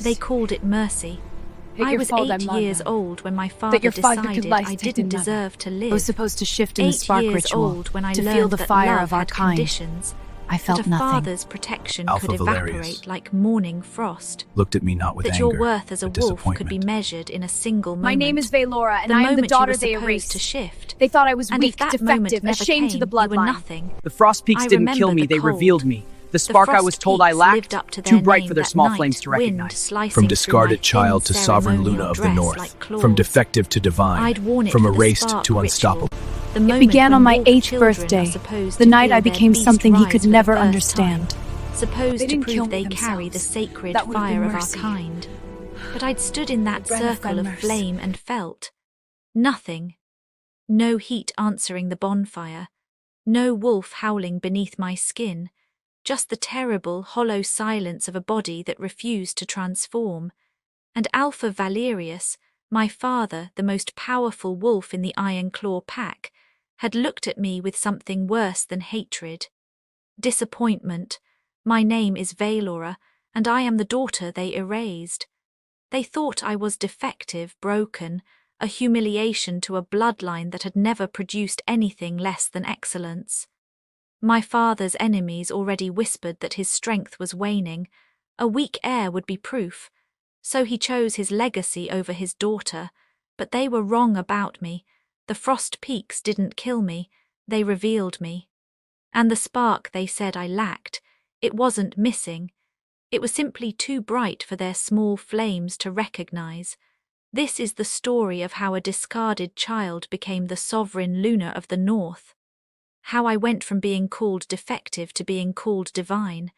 They called it mercy. I was 8 years old when my father decided I didn't deserve to live. I was supposed to shift in the 8 spark years ritual old when I to learned feel the that fire love of our had kind. conditions. I felt that a nothing. father's protection could Valerius evaporate like morning frost. Looked at me not with that anger, your worth as a but wolf could disappointment. be measured in a single moment. My name is Valora, and the I am the moment daughter you were they supposed erased. to shift. They thought I was And weak, if that defective, moment never ashamed came, to the you were bloodline. nothing. The Frost Peaks I didn't remember kill me, the they cold. revealed me. The The spark I Frost was told I Peaks lacked, lived up to too their bright name for their that small night, flames to wind recognize. slicing From through my discarded child thin to sovereign Luna ceremonial of the dress North, like claws. from defective to divine, I'd worn it from for the erased spark to ritual. unstoppable. The It moment began when on my wolf 8th children are birthday, supposed the to night feel I their became beast something he rise could for the never first understand. time. Supposed They to didn't kill prove me they carry the themselves. sacred That would have been fire of our mercy. kind. But I'd stood in that breath of circle thy of mercy. flame and felt nothing. No heat answering the bonfire. No wolf howling beneath my skin. Just the terrible, hollow silence of a body that refused to transform. And Alpha Valerius, my father, the most powerful wolf in the Iron Claw pack, had looked at me with something worse than hatred. Disappointment. My name is Valora, and I am the daughter they erased. They thought I was defective, broken, a humiliation to a bloodline that had never produced anything less than excellence. My father's enemies already whispered that his strength was waning. A weak heir would be proof. So he chose his legacy over his daughter. But they were wrong about me. The Frost Peaks didn't kill me. They revealed me. And the spark they said I lacked, it wasn't missing. It was simply too bright for their small flames to recognize. This is the story of how a discarded child became the sovereign Luna of the North. How I went from being called defective to being called divine.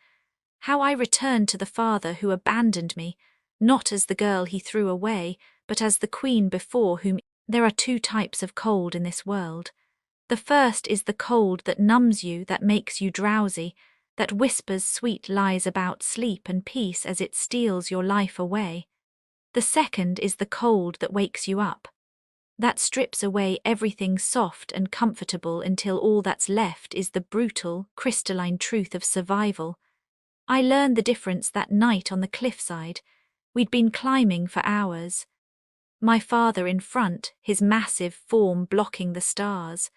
How I returned to the father who abandoned me, not as the girl he threw away, but as the queen before whom. There are 2 types of cold in this world. The first is the cold that numbs you, that makes you drowsy, that whispers sweet lies about sleep and peace as it steals your life away. The second is the cold that wakes you up. That strips away everything soft and comfortable until all that's left is the brutal, crystalline truth of survival. I learned the difference that night on the cliffside. We'd been climbing for hours. My father in front, his massive form blocking the stars.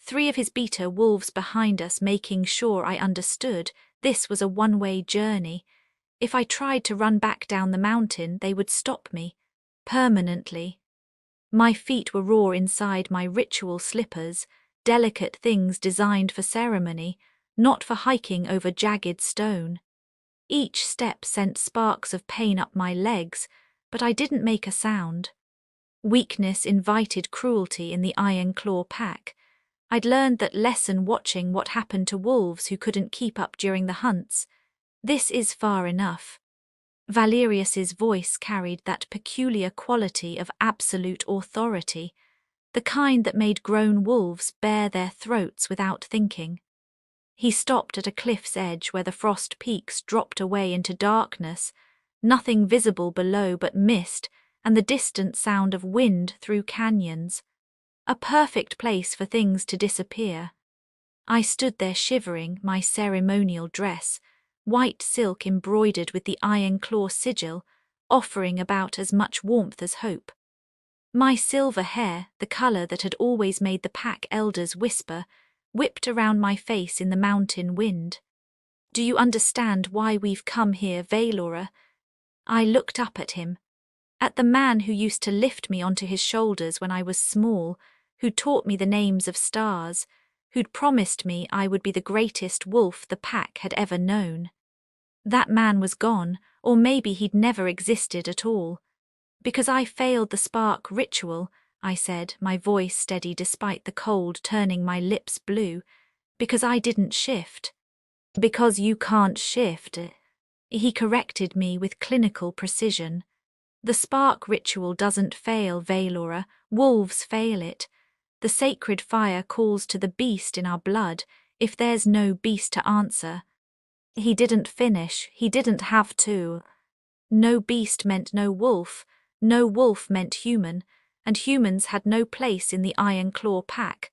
3 of his beta wolves behind us making sure I understood this was a one-way journey. If I tried to run back down the mountain, they would stop me. Permanently. My feet were raw inside my ritual slippers, delicate things designed for ceremony, not for hiking over jagged stone. Each step sent sparks of pain up my legs, but I didn't make a sound. Weakness invited cruelty in the Iron Claw pack. I'd learned that lesson watching what happened to wolves who couldn't keep up during the hunts. This is far enough. Valerius's voice carried that peculiar quality of absolute authority, the kind that made grown wolves bare their throats without thinking. He stopped at a cliff's edge where the Frost Peaks dropped away into darkness, nothing visible below but mist and the distant sound of wind through canyons. A perfect place for things to disappear. I stood there shivering, my ceremonial dress, white silk embroidered with the Iron Claw sigil, offering about as much warmth as hope. My silver hair, the colour that had always made the pack elders whisper, whipped around my face in the mountain wind. Do you understand why we've come here, Valora? I looked up at him. At the man who used to lift me onto his shoulders when I was small, who'd taught me the names of stars, who'd promised me I would be the greatest wolf the pack had ever known. That man was gone, or maybe he'd never existed at all. Because I failed the spark ritual, I said, my voice steady despite the cold turning my lips blue. Because I didn't shift. Because you can't shift. He corrected me with clinical precision. The spark ritual doesn't fail, Valora. Wolves fail it. The sacred fire calls to the beast in our blood, if there's no beast to answer. He didn't finish, he didn't have to. No beast meant no wolf meant human, and humans had no place in the Iron Claw pack.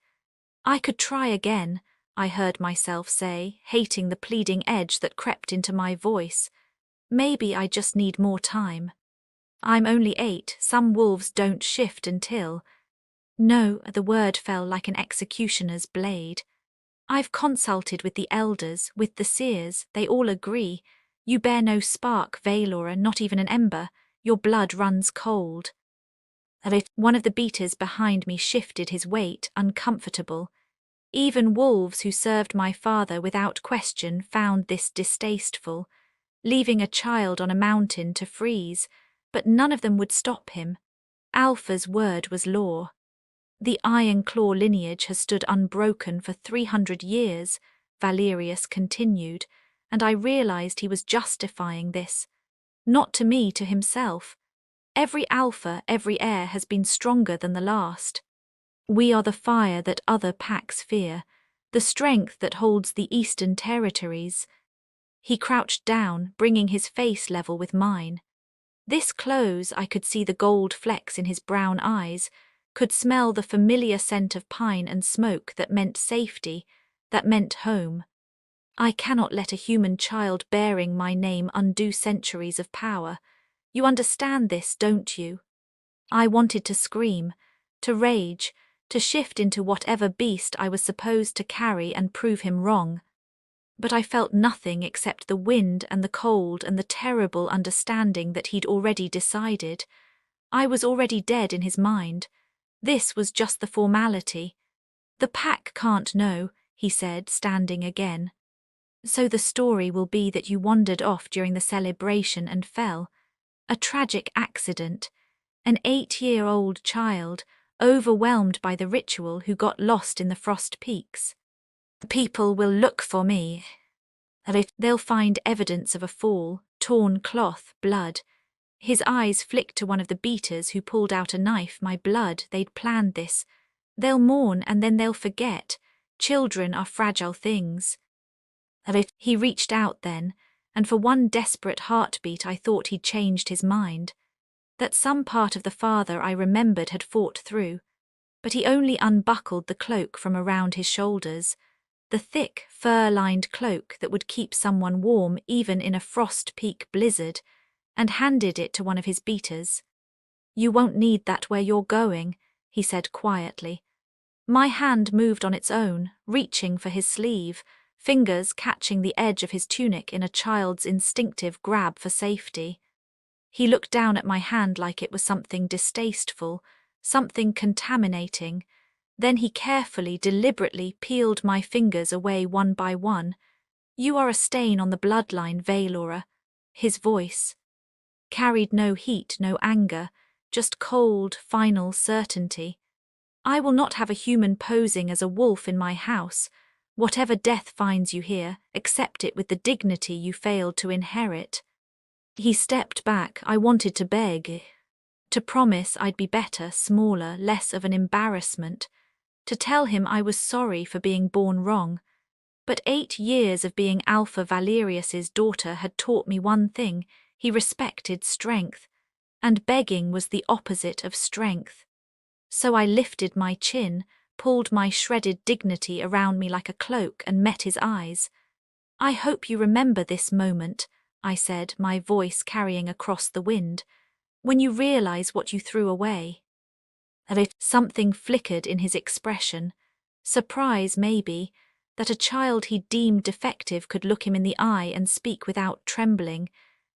I could try again, I heard myself say, hating the pleading edge that crept into my voice. Maybe I just need more time. I'm only 8, some wolves don't shift until… No, the word fell like an executioner's blade. I've consulted with the elders, with the seers, they all agree. You bear no spark, Valora, not even an ember. Your blood runs cold. One of the beaters behind me shifted his weight, uncomfortable. Even wolves who served my father without question found this distasteful, leaving a child on a mountain to freeze, but none of them would stop him. Alpha's word was law. The Iron Claw lineage has stood unbroken for 300 years, Valerius continued, and I realized he was justifying this. Not to me, to himself. Every alpha, every heir has been stronger than the last. We are the fire that other packs fear, the strength that holds the eastern territories. He crouched down, bringing his face level with mine. This close, I could see the gold flecks in his brown eyes, could smell the familiar scent of pine and smoke that meant safety, that meant home. I cannot let a human child bearing my name undo centuries of power. You understand this, don't you? I wanted to scream, to rage, to shift into whatever beast I was supposed to carry and prove him wrong. But I felt nothing except the wind and the cold and the terrible understanding that he'd already decided. I was already dead in his mind. This was just the formality. The pack can't know, he said, standing again. So the story will be that you wandered off during the celebration and fell. A tragic accident. An 8-year-old child, overwhelmed by the ritual, who got lost in the frost peaks. People will look for me. They'll find evidence of a fall, torn cloth, blood. His eyes flicked to one of the beaters who pulled out a knife. My blood, they'd planned this. They'll mourn and then they'll forget. Children are fragile things. He reached out then, and for one desperate heartbeat I thought he'd changed his mind. That some part of the father I remembered had fought through. But he only unbuckled the cloak from around his shoulders, the thick, fur-lined cloak that would keep someone warm even in a frost peak blizzard, and handed it to one of his beaters. You won't need that where you're going, he said quietly. My hand moved on its own, reaching for his sleeve, fingers catching the edge of his tunic in a child's instinctive grab for safety. He looked down at my hand like it was something distasteful, something contaminating. Then he carefully, deliberately peeled my fingers away one by one. You are a stain on the bloodline, Valora. His voice carried no heat, no anger, just cold, final certainty. I will not have a human posing as a wolf in my house. Whatever death finds you here, accept it with the dignity you failed to inherit. He stepped back. I wanted to beg, to promise I'd be better, smaller, less of an embarrassment, to tell him I was sorry for being born wrong. But 8 years of being Alpha Valerius's daughter had taught me one thing: he respected strength, and begging was the opposite of strength. So I lifted my chin, pulled my shredded dignity around me like a cloak, and met his eyes. I hope you remember this moment, I said, my voice carrying across the wind, when you realize what you threw away. Something flickered in his expression. Surprise, maybe, that a child he deemed defective could look him in the eye and speak without trembling.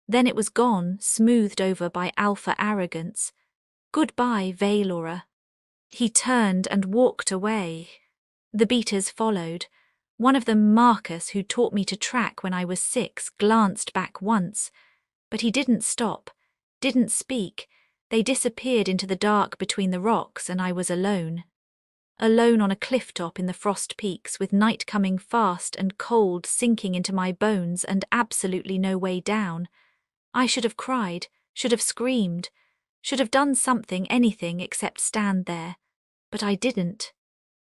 Then it was gone, smoothed over by alpha arrogance. Goodbye, Valora. He turned and walked away. The beaters followed. One of them, Marcus, who taught me to track when I was 6, glanced back once. But he didn't stop, didn't speak. They disappeared into the dark between the rocks, and I was alone. Alone on a cliff top in the frost peaks, with night coming fast and cold sinking into my bones and absolutely no way down. I should have cried, should have screamed, should have done something, anything except stand there. But I didn't.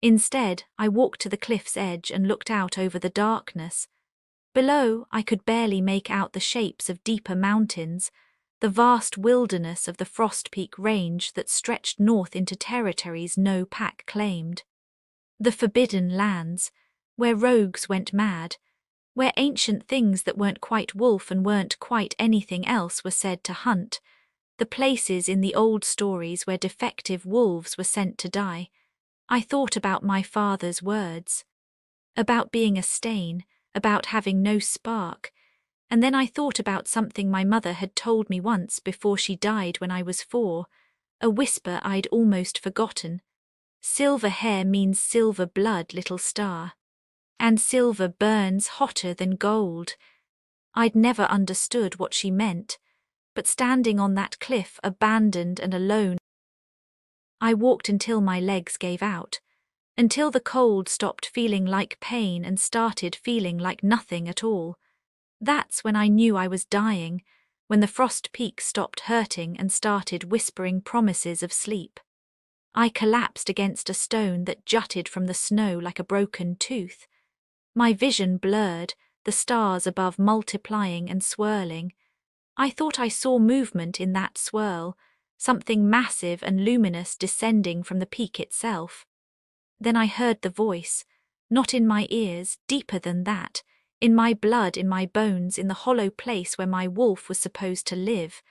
Instead, I walked to the cliff's edge and looked out over the darkness. Below, I could barely make out the shapes of deeper mountains, the vast wilderness of the Frost Peak Range that stretched north into territories no pack claimed. The Forbidden Lands, where rogues went mad, where ancient things that weren't quite wolf and weren't quite anything else were said to hunt, the places in the old stories where defective wolves were sent to die. I thought about my father's words, about being a stain, about having no spark, and then I thought about something my mother had told me once before she died when I was 4, a whisper I'd almost forgotten. Silver hair means silver blood, little star. And silver burns hotter than gold. I'd never understood what she meant, but standing on that cliff, abandoned and alone, I walked until my legs gave out, until the cold stopped feeling like pain and started feeling like nothing at all. That's when I knew I was dying, when the frost peak stopped hurting and started whispering promises of sleep. I collapsed against a stone that jutted from the snow like a broken tooth. My vision blurred, the stars above multiplying and swirling. I thought I saw movement in that swirl, something massive and luminous descending from the peak itself. Then I heard the voice, not in my ears, deeper than that, in my blood, in my bones, in the hollow place where my wolf was supposed to live.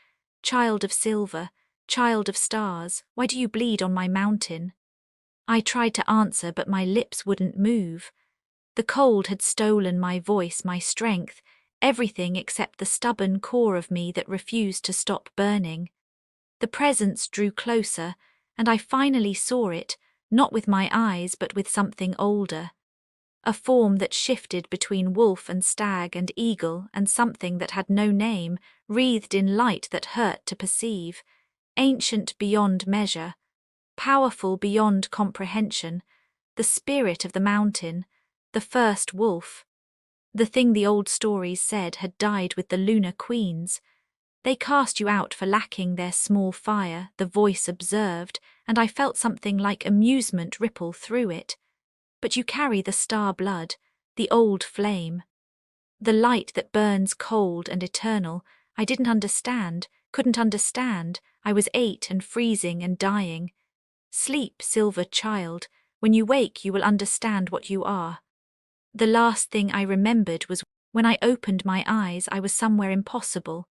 Child of silver, child of stars, why do you bleed on my mountain? I tried to answer, but my lips wouldn't move. The cold had stolen my voice, my strength, everything except the stubborn core of me that refused to stop burning. The presence drew closer, and I finally saw it, not with my eyes but with something older. A form that shifted between wolf and stag and eagle, and something that had no name, wreathed in light that hurt to perceive, ancient beyond measure, powerful beyond comprehension, the spirit of the mountain, the first wolf. The thing the old stories said had died with the lunar queens. They cast you out for lacking their small fire, the voice observed, and I felt something like amusement ripple through it. But you carry the star blood, the old flame. The light that burns cold and eternal. I didn't understand, couldn't understand. I was 8 and freezing and dying. Sleep, silver child. When you wake you will understand what you are. The last thing I remembered was when I opened my eyes I was somewhere impossible.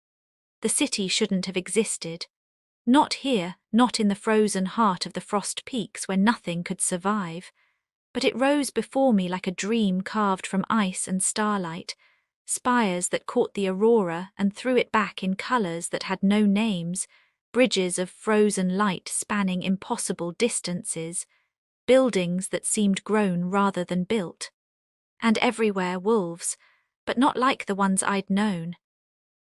The city shouldn't have existed. Not here, not in the frozen heart of the frost peaks where nothing could survive. But it rose before me like a dream carved from ice and starlight, spires that caught the aurora and threw it back in colours that had no names, bridges of frozen light spanning impossible distances, buildings that seemed grown rather than built. And everywhere wolves, but not like the ones I'd known.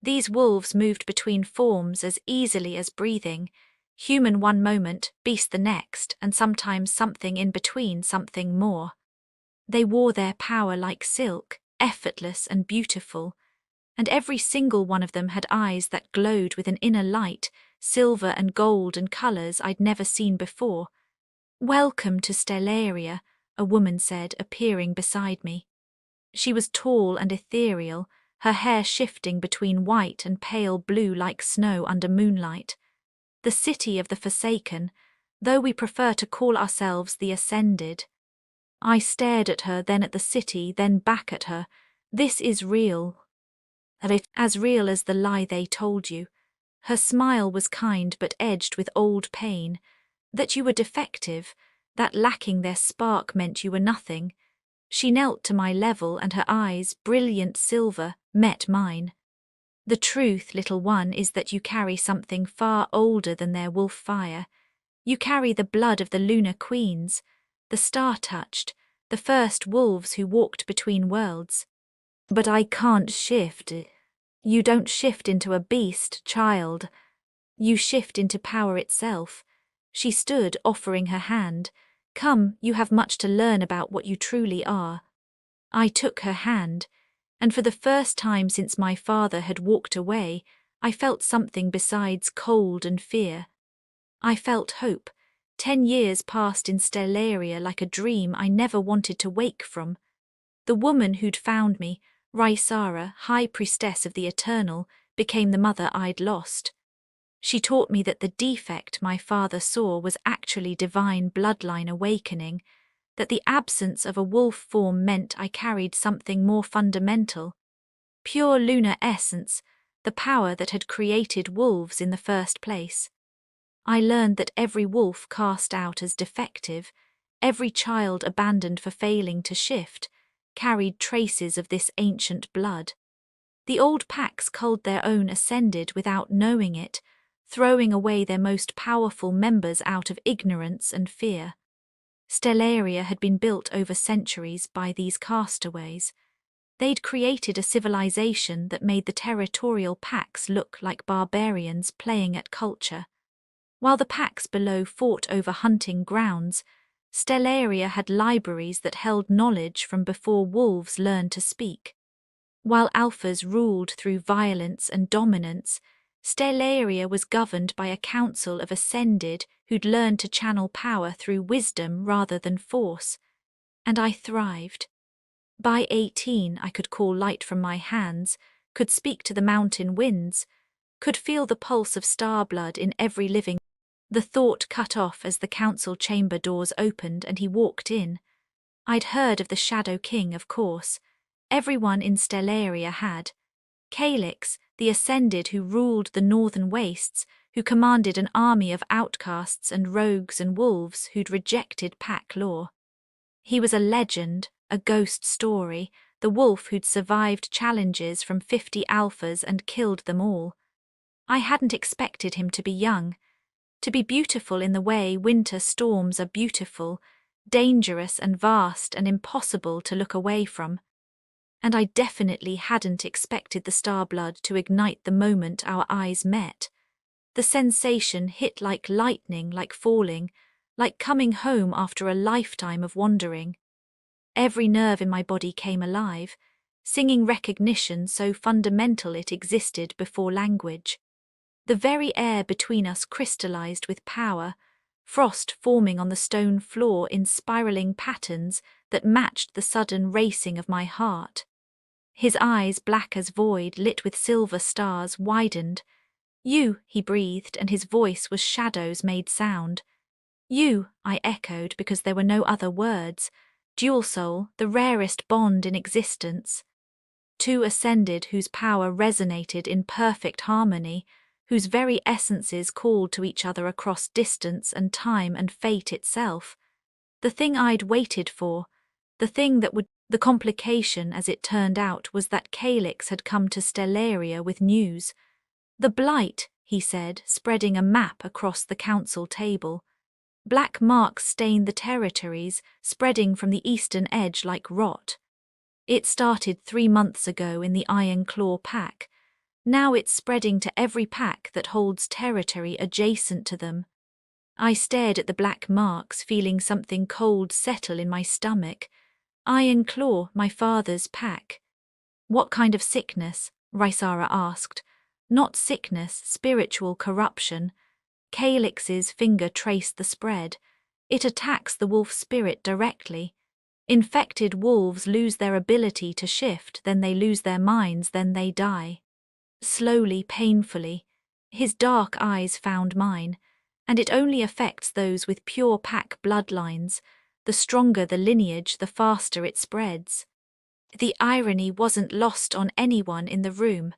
These wolves moved between forms as easily as breathing, human one moment, beast the next, and sometimes something in between, something more. They wore their power like silk, effortless and beautiful, and every single one of them had eyes that glowed with an inner light, silver and gold and colours I'd never seen before. "Welcome to Stellaria," a woman said, appearing beside me. She was tall and ethereal, her hair shifting between white and pale blue like snow under moonlight. The city of the Forsaken, though we prefer to call ourselves the Ascended. I stared at her, then at the city, then back at her. This is real. As real as the lie they told you. Her smile was kind but edged with old pain. That you were defective, that lacking their spark meant you were nothing. She knelt to my level and her eyes, brilliant silver, met mine. The truth, little one, is that you carry something far older than their wolf fire. You carry the blood of the lunar queens, the star-touched, the first wolves who walked between worlds. But I can't shift. You don't shift into a beast, child. You shift into power itself. She stood, offering her hand. Come, you have much to learn about what you truly are. I took her hand, and for the first time since my father had walked away, I felt something besides cold and fear. I felt hope. 10 years passed in Stellaria like a dream I never wanted to wake from. The woman who'd found me, Rysara, High Priestess of the Eternal, became the mother I'd lost. She taught me that the defect my father saw was actually divine bloodline awakening, that the absence of a wolf form meant I carried something more fundamental, pure lunar essence, the power that had created wolves in the first place. I learned that every wolf cast out as defective, every child abandoned for failing to shift, carried traces of this ancient blood. The old packs culled their own ascended without knowing it, throwing away their most powerful members out of ignorance and fear. Stellaria had been built over centuries by these castaways. They'd created a civilization that made the territorial packs look like barbarians playing at culture. While the packs below fought over hunting grounds, Stellaria had libraries that held knowledge from before wolves learned to speak. While alphas ruled through violence and dominance, Stellaria was governed by a council of ascended who'd learned to channel power through wisdom rather than force. And I thrived. By 18, I could call light from my hands, could speak to the mountain winds, could feel the pulse of star blood in every living. The thought cut off as the council chamber doors opened and he walked in. I'd heard of the Shadow King, of course. Everyone in Stellaria had. Calyx, the Ascended who ruled the northern wastes, who commanded an army of outcasts and rogues and wolves who'd rejected pack law. He was a legend, a ghost story, the wolf who'd survived challenges from 50 alphas and killed them all. I hadn't expected him to be young, to be beautiful in the way winter storms are beautiful, dangerous and vast and impossible to look away from. And I definitely hadn't expected the star blood to ignite the moment our eyes met. The sensation hit like lightning, like falling, like coming home after a lifetime of wandering. Every nerve in my body came alive, singing recognition so fundamental it existed before language. The very air between us crystallized with power, frost forming on the stone floor in spiraling patterns that matched the sudden racing of my heart. His eyes, black as void, lit with silver stars, widened. "You," he breathed, and his voice was shadows made sound. "You," I echoed because there were no other words. Dual soul, the rarest bond in existence. Two ascended whose power resonated in perfect harmony, whose very essences called to each other across distance and time and fate itself. The thing I'd waited for, the thing that would... The complication, as it turned out, was that Calyx had come to Stellaria with news. "The blight," he said, spreading a map across the council table. Black marks stained the territories, spreading from the eastern edge like rot. It started 3 months ago in the Iron Claw pack. Now it's spreading to every pack that holds territory adjacent to them. I stared at the black marks, feeling something cold settle in my stomach. Iron Claw, my father's pack. "What kind of sickness?" Rysara asked. "Not sickness, spiritual corruption." Calyx's finger traced the spread. "It attacks the wolf spirit directly. Infected wolves lose their ability to shift, then they lose their minds, then they die." Slowly, painfully, his dark eyes found mine, and it only affects those with pure pack bloodlines. The stronger the lineage, the faster it spreads. The irony wasn't lost on anyone in the room.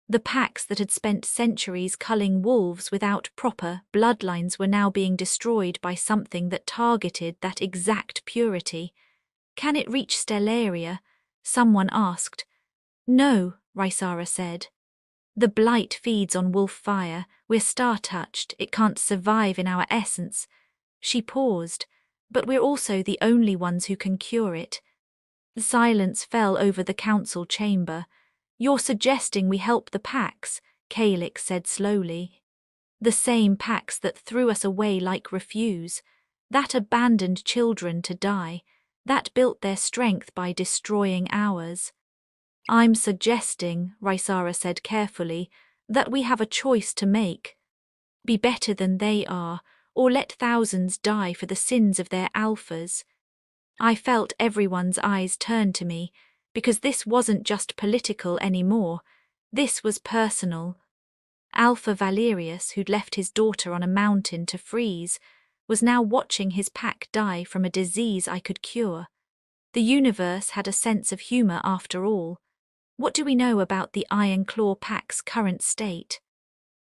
The packs that had spent centuries culling wolves without proper bloodlines were now being destroyed by something that targeted that exact purity. "Can it reach Stellaria?" someone asked. "No," Rysara said. "The blight feeds on wolf fire. We're star-touched. It can't survive in our essence." She paused. "But we're also the only ones who can cure it." The silence fell over the council chamber. "You're suggesting we help the packs," Calyx said slowly. "The same packs that threw us away like refuse, that abandoned children to die, that built their strength by destroying ours." "I'm suggesting," Rysara said carefully, "that we have a choice to make. Be better than they are, or let thousands die for the sins of their alphas." I felt everyone's eyes turn to me, because this wasn't just political anymore. This was personal. Alpha Valerius, who'd left his daughter on a mountain to freeze, was now watching his pack die from a disease I could cure. The universe had a sense of humor after all. What do we know about the Iron Claw pack's current state?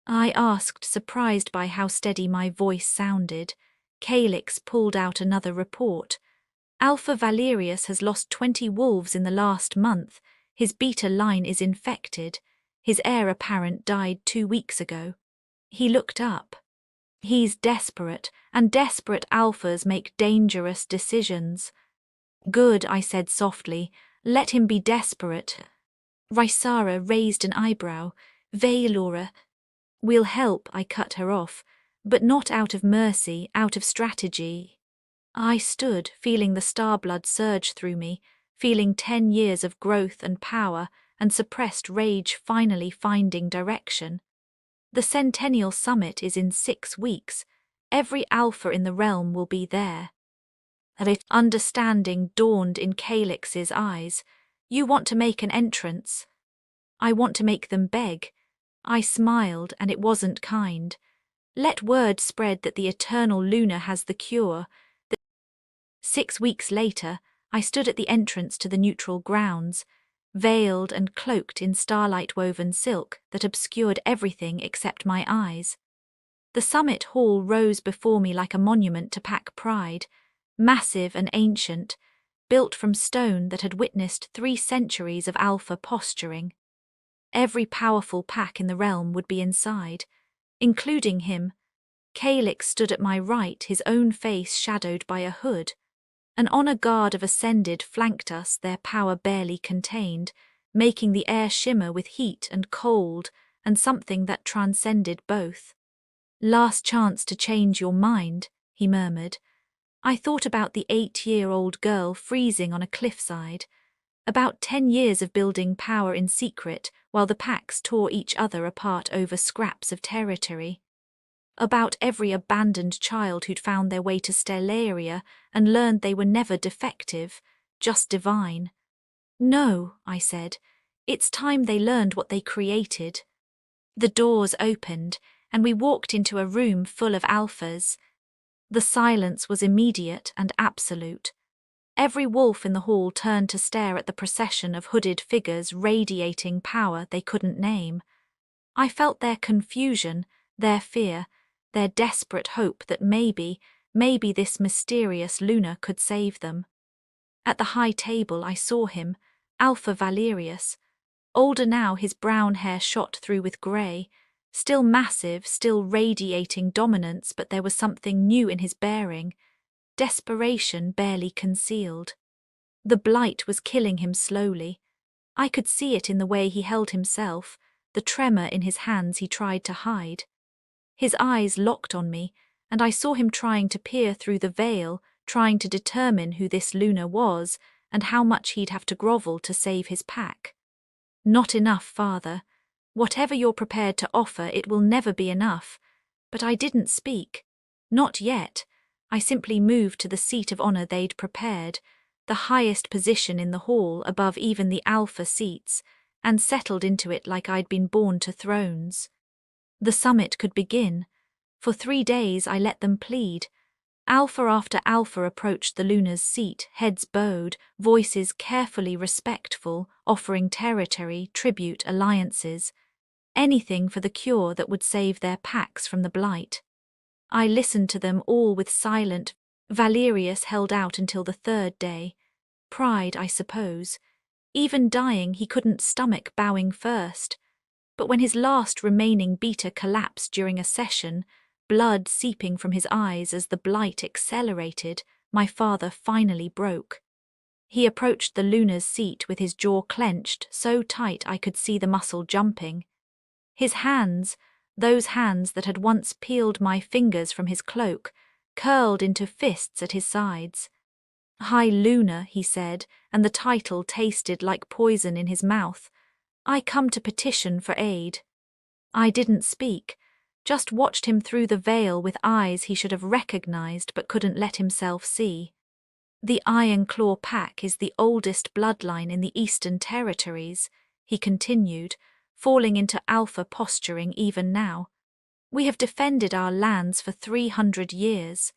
I asked, surprised by how steady my voice sounded. Calyx pulled out another report. Alpha Valerius has lost 20 wolves in the last month. His beta line is infected. His heir apparent died 2 weeks ago. He looked up. He's desperate, and desperate alphas make dangerous decisions. Good, I said softly. Let him be desperate. Rysara raised an eyebrow. Elara. We'll help, I cut her off, but not out of mercy, out of strategy. I stood, feeling the star blood surge through me, feeling 10 years of growth and power and suppressed rage finally finding direction. The Centennial Summit is in 6 weeks. Every alpha in the realm will be there. Understanding dawned in Calyx's eyes. You want to make an entrance? I want to make them beg. I smiled, and it wasn't kind. Let word spread that the eternal Luna has the cure. 6 weeks later, I stood at the entrance to the neutral grounds, veiled and cloaked in starlight-woven silk that obscured everything except my eyes. The summit hall rose before me like a monument to pack pride, massive and ancient, built from stone that had witnessed 3 centuries of alpha posturing. Every powerful pack in the realm would be inside, including him. Calyx stood at my right, his own face shadowed by a hood. An honor guard of Ascended flanked us, their power barely contained, making the air shimmer with heat and cold and something that transcended both. Last chance to change your mind, he murmured. I thought about the 8-year-old girl freezing on a cliffside, about 10 years of building power in secret while the packs tore each other apart over scraps of territory. About every abandoned child who'd found their way to Stellaria and learned they were never defective, just divine. No, I said, it's time they learned what they created. The doors opened, and we walked into a room full of alphas. The silence was immediate and absolute. Every wolf in the hall turned to stare at the procession of hooded figures radiating power they couldn't name. I felt their confusion, their fear, their desperate hope that maybe this mysterious Luna could save them. At the high table I saw him, Alpha Valerius. Older now, his brown hair shot through with grey, still massive, still radiating dominance, but there was something new in his bearing, desperation barely concealed. The blight was killing him slowly. I could see it in the way he held himself, the tremor in his hands he tried to hide. His eyes locked on me, and I saw him trying to peer through the veil, trying to determine who this Luna was and how much he'd have to grovel to save his pack. Not enough, father. Whatever you're prepared to offer, it will never be enough. But I didn't speak. Not yet. I simply moved to the seat of honor they'd prepared, the highest position in the hall above even the alpha seats, and settled into it like I'd been born to thrones. The summit could begin. For 3 days I let them plead. Alpha after alpha approached the Luna's seat, heads bowed, voices carefully respectful, offering territory, tribute, alliances. Anything for the cure that would save their packs from the blight. I listened to them all with silent. Valerius held out until the 3rd day. Pride, I suppose. Even dying, he couldn't stomach bowing first. But when his last remaining beta collapsed during a session, blood seeping from his eyes as the blight accelerated, my father finally broke. He approached the Luna's seat with his jaw clenched, so tight I could see the muscle jumping. His hands, those hands that had once peeled my fingers from his cloak, curled into fists at his sides. "High Luna," he said, and the title tasted like poison in his mouth. "I come to petition for aid." I didn't speak, just watched him through the veil with eyes he should have recognized but couldn't let himself see. "The Iron Claw pack is the oldest bloodline in the Eastern Territories," he continued, falling into alpha posturing even now. "We have defended our lands for 300 years.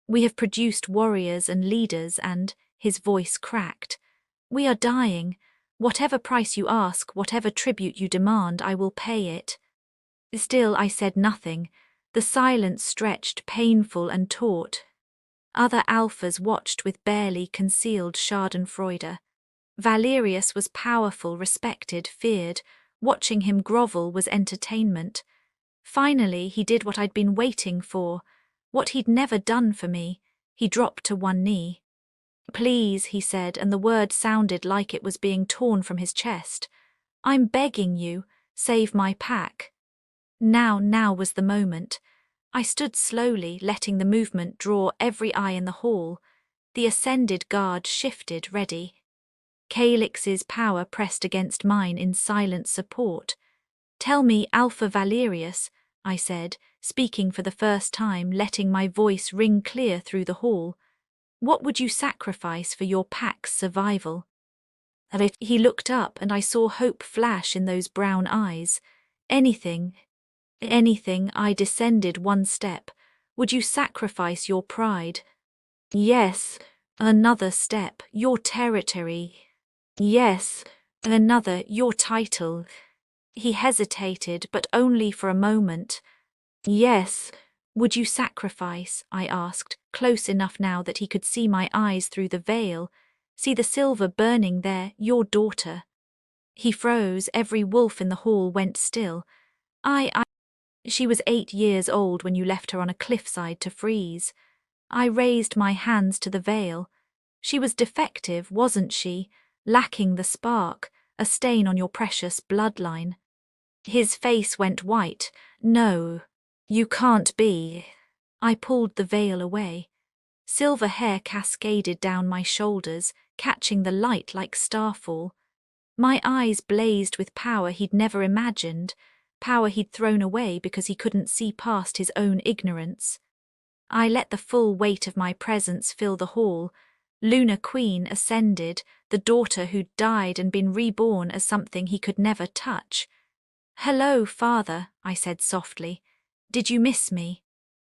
We have produced warriors and leaders and, his voice cracked, we are dying. Whatever price you ask, whatever tribute you demand, I will pay it. Still I said nothing. The silence stretched, painful and taut. Other alphas watched with barely concealed schadenfreude. Valerius was powerful, respected, feared. Watching him grovel was entertainment. Finally, he did what I'd been waiting for, what he'd never done for me. He dropped to one knee. "Please," he said, and the word sounded like it was being torn from his chest. "I'm begging you, save my pack." Now was the moment. I stood slowly, letting the movement draw every eye in the hall. The ascended guard shifted, ready. Calyx's power pressed against mine in silent support. "Tell me, Alpha Valerius," I said, speaking for the first time, letting my voice ring clear through the hall. "What would you sacrifice for your pack's survival?" He looked up, and I saw hope flash in those brown eyes. "Anything, I descended one step. Would you sacrifice your pride?" "Yes." "Another step, your territory." "Yes." "Another, your title." He hesitated, but only for a moment. "Yes." "Would you sacrifice?" I asked, close enough now that he could see my eyes through the veil, see the silver burning there, "your daughter." He froze, every wolf in the hall went still. She was 8 years old when you left her on a cliffside to freeze." I raised my hands to the veil. "She was defective, wasn't she? Lacking the spark, a stain on your precious bloodline." His face went white. "No, you can't be." I pulled the veil away. Silver hair cascaded down my shoulders, catching the light like starfall. My eyes blazed with power he'd never imagined, power he'd thrown away because he couldn't see past his own ignorance. I let the full weight of my presence fill the hall. Luna Queen ascended, the daughter who'd died and been reborn as something he could never touch. "Hello, Father," I said softly. "Did you miss me?"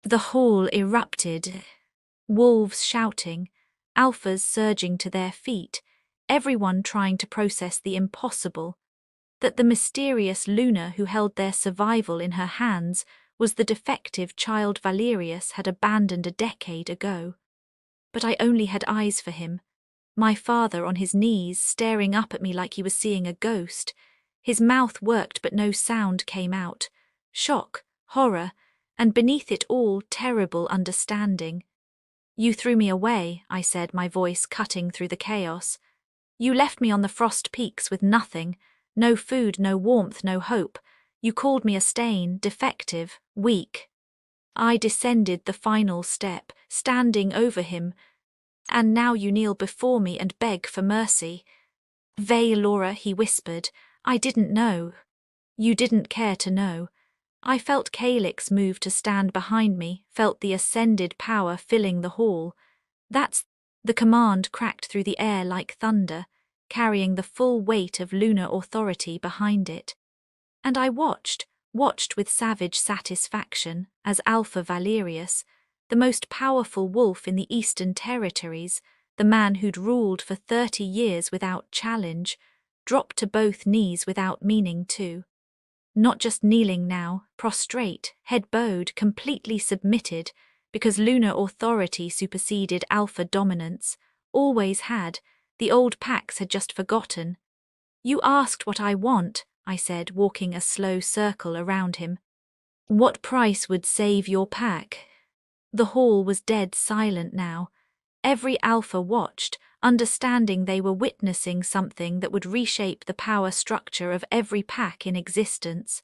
The hall erupted. Wolves shouting, alphas surging to their feet, everyone trying to process the impossible. That the mysterious Luna who held their survival in her hands was the defective child Valerius had abandoned a decade ago. But I only had eyes for him. My father on his knees, staring up at me like he was seeing a ghost. His mouth worked but no sound came out. Shock, horror, and beneath it all, terrible understanding. "You threw me away," I said, my voice cutting through the chaos. "You left me on the frost peaks with nothing. No food, no warmth, no hope. You called me a stain, defective, weak." I descended the final step, standing over him. "And now you kneel before me and beg for mercy." "Laura," he whispered, "I didn't know." "You didn't care to know." I felt Calyx move to stand behind me, felt the ascended power filling the hall. The command cracked through the air like thunder, carrying the full weight of lunar authority behind it. And I watched with savage satisfaction as Alpha Valerius, the most powerful wolf in the Eastern Territories, the man who'd ruled for 30 years without challenge, dropped to both knees without meaning to. Not just kneeling now, prostrate, head bowed, completely submitted, because lunar authority superseded alpha dominance, always had. The old packs had just forgotten. "You asked what I want," I said, walking a slow circle around him. "What price would save your pack?" The hall was dead silent now. Every alpha watched, understanding they were witnessing something that would reshape the power structure of every pack in existence.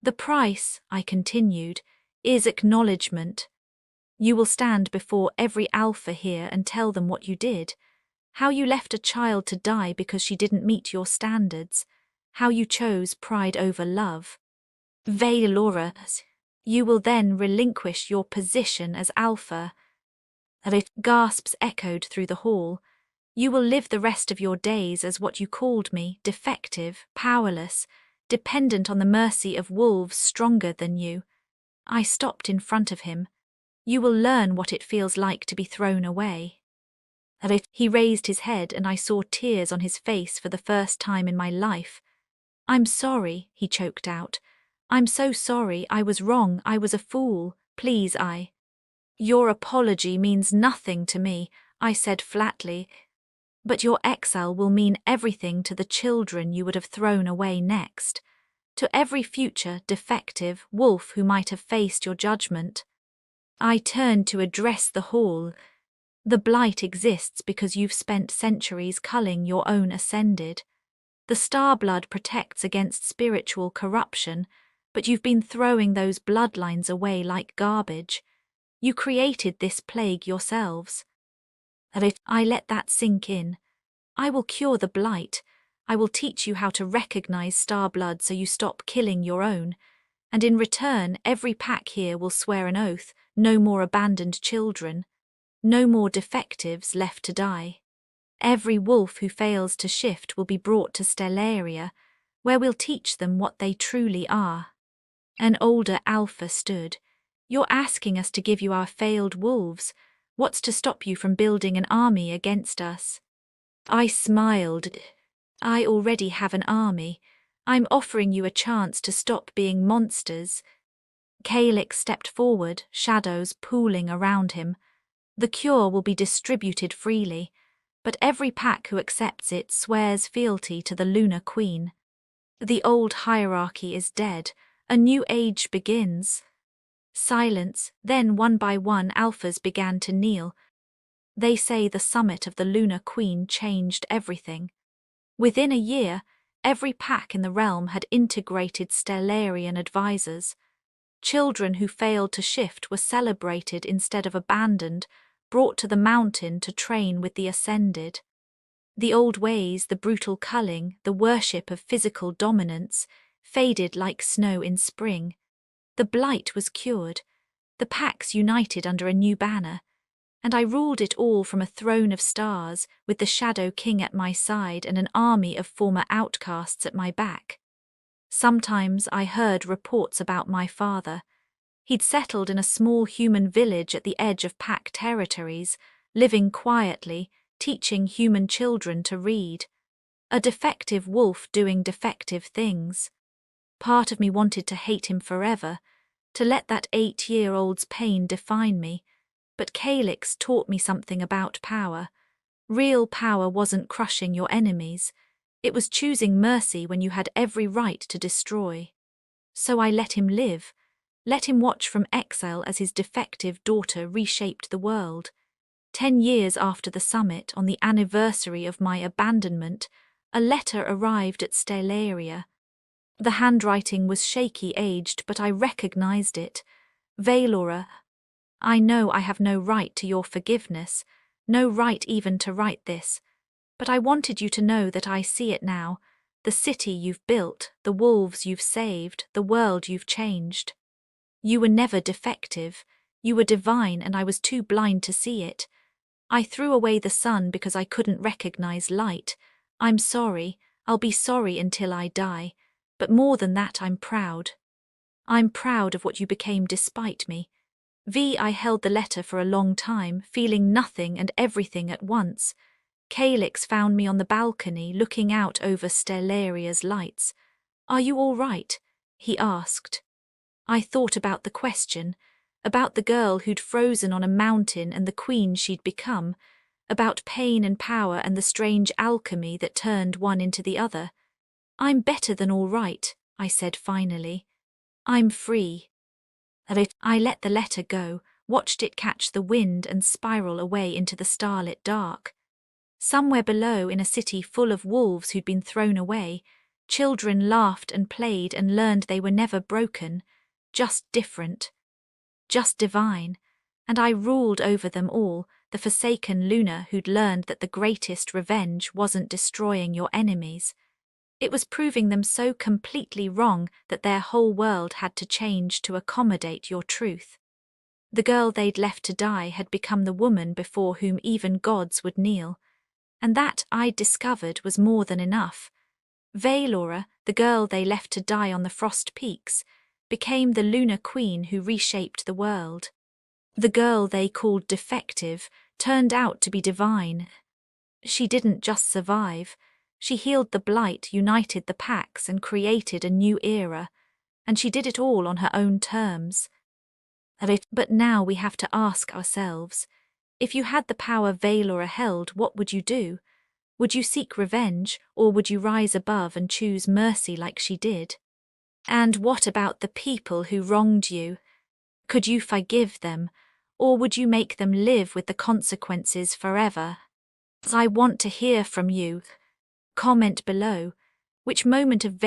"The price," I continued, "is acknowledgement. You will stand before every alpha here and tell them what you did. How you left a child to die because she didn't meet your standards. How you chose pride over love. Laura, you will then relinquish your position as alpha." Gasps echoed through the hall. "You will live the rest of your days as what you called me, defective, powerless, dependent on the mercy of wolves stronger than you." I stopped in front of him. You will learn what it feels like to be thrown away. He raised his head and I saw tears on his face for the first time in my life. I'm sorry, he choked out. I'm so sorry, I was wrong, I was a fool, please Your apology means nothing to me, I said flatly. But your exile will mean everything to the children you would have thrown away next. To every future, defective wolf who might have faced your judgment. I turned to address the hall. The blight exists because you've spent centuries culling your own ascended. The star blood protects against spiritual corruption, but you've been throwing those bloodlines away like garbage. You created this plague yourselves. I let that sink in. I will cure the blight. I will teach you how to recognize star blood so you stop killing your own. And in return, every pack here will swear an oath, no more abandoned children. No more defectives left to die. Every wolf who fails to shift will be brought to Stellaria, where we'll teach them what they truly are. An older alpha stood. You're asking us to give you our failed wolves. What's to stop you from building an army against us? I smiled. I already have an army. I'm offering you a chance to stop being monsters. Caelix stepped forward, shadows pooling around him. The cure will be distributed freely, but every pack who accepts it swears fealty to the Lunar Queen. The old hierarchy is dead. A new age begins. Silence, then one by one alphas began to kneel. They say the summit of the Lunar Queen changed everything. Within a year, every pack in the realm had integrated Stellarian advisors. Children who failed to shift were celebrated instead of abandoned, brought to the mountain to train with the ascended. The old ways, the brutal culling, the worship of physical dominance, faded like snow in spring. The blight was cured, the packs united under a new banner, and I ruled it all from a throne of stars, with the Shadow King at my side and an army of former outcasts at my back. Sometimes I heard reports about my father. He'd settled in a small human village at the edge of pack territories, living quietly, teaching human children to read. A defective wolf doing defective things. Part of me wanted to hate him forever, to let that 8-year-old's pain define me, but Caelix taught me something about power. Real power wasn't crushing your enemies. It was choosing mercy when you had every right to destroy. So I let him live, let him watch from exile as his defective daughter reshaped the world. 10 years after the summit, on the anniversary of my abandonment, a letter arrived at Stellaria. The handwriting was shaky-aged, but I recognized it. Valora, I know I have no right to your forgiveness, no right even to write this, but I wanted you to know that I see it now, the city you've built, the wolves you've saved, the world you've changed. You were never defective, you were divine, and I was too blind to see it. I threw away the sun because I couldn't recognize light. I'm sorry, I'll be sorry until I die. But more than that, I'm proud. I'm proud of what you became despite me. I held the letter for a long time, feeling nothing and everything at once. Caelix found me on the balcony, looking out over Stellaria's lights. Are you all right? He asked. I thought about the question, about the girl who'd frozen on a mountain and the queen she'd become, about pain and power and the strange alchemy that turned one into the other. I'm better than all right, I said finally. I'm free. I let the letter go, watched it catch the wind and spiral away into the starlit dark. Somewhere below, in a city full of wolves who'd been thrown away, children laughed and played and learned they were never broken, just different, just divine, and I ruled over them all, the forsaken Luna who'd learned that the greatest revenge wasn't destroying your enemies. It was proving them so completely wrong that their whole world had to change to accommodate your truth. The girl they'd left to die had become the woman before whom even gods would kneel, and that, I'd discovered, was more than enough. Valora, the girl they left to die on the Frost Peaks, became the Lunar Queen who reshaped the world. The girl they called Defective turned out to be divine. She didn't just survive. She healed the blight, united the packs, and created a new era. And she did it all on her own terms. But now we have to ask ourselves, if you had the power Valora held, what would you do? Would you seek revenge, or would you rise above and choose mercy like she did? And what about the people who wronged you? Could you forgive them, or would you make them live with the consequences forever? I want to hear from you. Comment below. Which moment of